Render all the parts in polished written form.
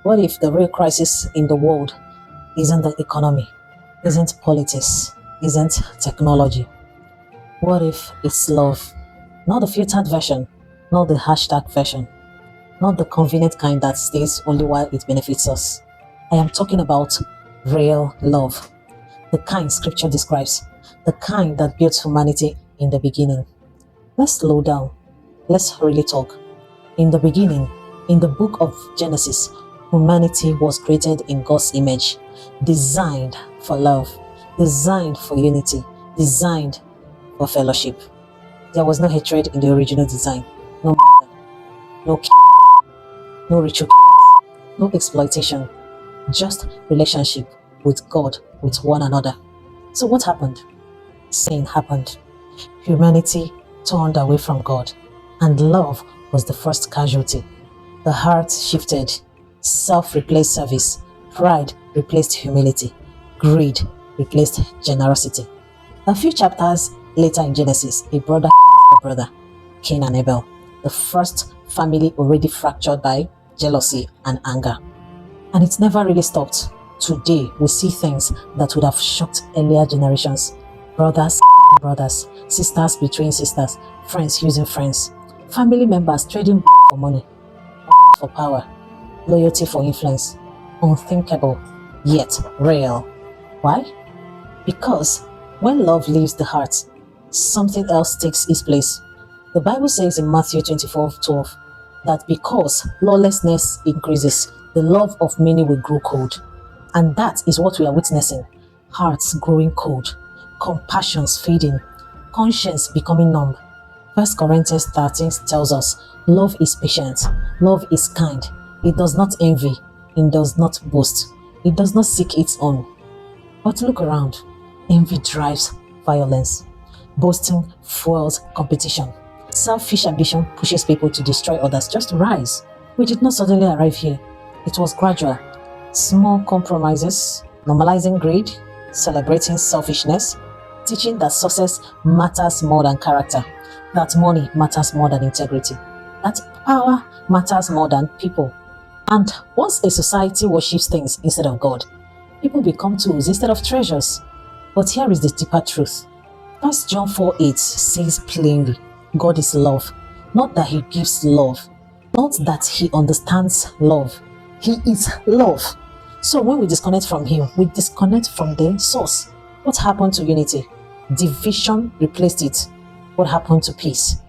What if the real crisis in the world isn't the economy, isn't politics, isn't technology? What if it's love? Not the filtered version, not the hashtag version, not the convenient kind that stays only while it benefits us. I am talking about real love, the kind scripture describes, the kind that built humanity in the beginning. Let's slow down. Let's really talk. In the beginning, in the book of Genesis, humanity was created in God's image, designed for love, designed for unity, designed for fellowship. There was no hatred in the original design, no murder, no killing, no ritual killings, no exploitation, just relationship with God, with one another. So what happened? Sin happened. Humanity turned away from God, and love was the first casualty. The heart shifted. Self replaced service. Pride replaced humility. Greed replaced generosity. A few chapters later in Genesis, a brother kills a brother, Cain and Abel. The first family already fractured by jealousy and anger. And it never really stopped. Today, we see things that would have shocked earlier generations. Brothers killing brothers, sisters betraying sisters, friends using friends, family members trading blood for money, honor for power, loyalty for influence. Unthinkable, yet real. Why? Because when love leaves the heart, something else takes its place. The Bible says in Matthew 24:12 that because lawlessness increases, the love of many will grow cold. And that is what we are witnessing. Hearts growing cold, compassions fading, conscience becoming numb. First Corinthians 13 tells us, love is patient, love is kind, it does not envy, it does not boast, it does not seek its own. But look around, envy drives violence, boasting fuels competition, selfish ambition pushes people to destroy others just to rise. We did not suddenly arrive here, it was gradual. Small compromises, normalizing greed, celebrating selfishness, teaching that success matters more than character, that money matters more than integrity, that power matters more than people. And once a society worships things instead of God, people become tools instead of treasures. But here is the deeper truth. First John 4:8 says plainly, God is love, not that he gives love, not that he understands love. He is love. So when we disconnect from him, we disconnect from the source. What happened to unity? Division replaced it. What happened to peace?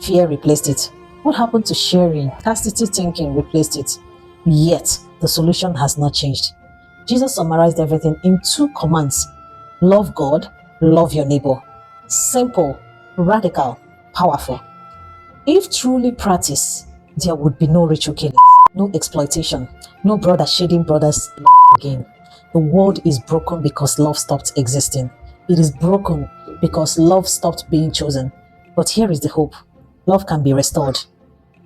Fear replaced it. What happened to sharing? Scarcity thinking replaced it. Yet, the solution has not changed. Jesus summarized everything in 2 commands. Love God, love your neighbor. Simple, radical, powerful. If truly practiced, there would be no ritual killings, no exploitation, no brother shading brothers again. The world is broken because love stopped existing. It is broken because love stopped being chosen. But here is the hope. Love can be restored,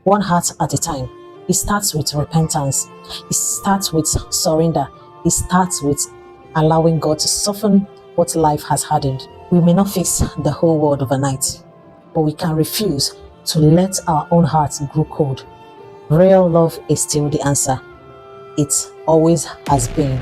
one heart at a time. It starts with repentance. It starts with surrender. It starts with allowing God to soften what life has hardened. We may not fix the whole world overnight, but we can refuse to let our own hearts grow cold. Real love is still the answer. It always has been.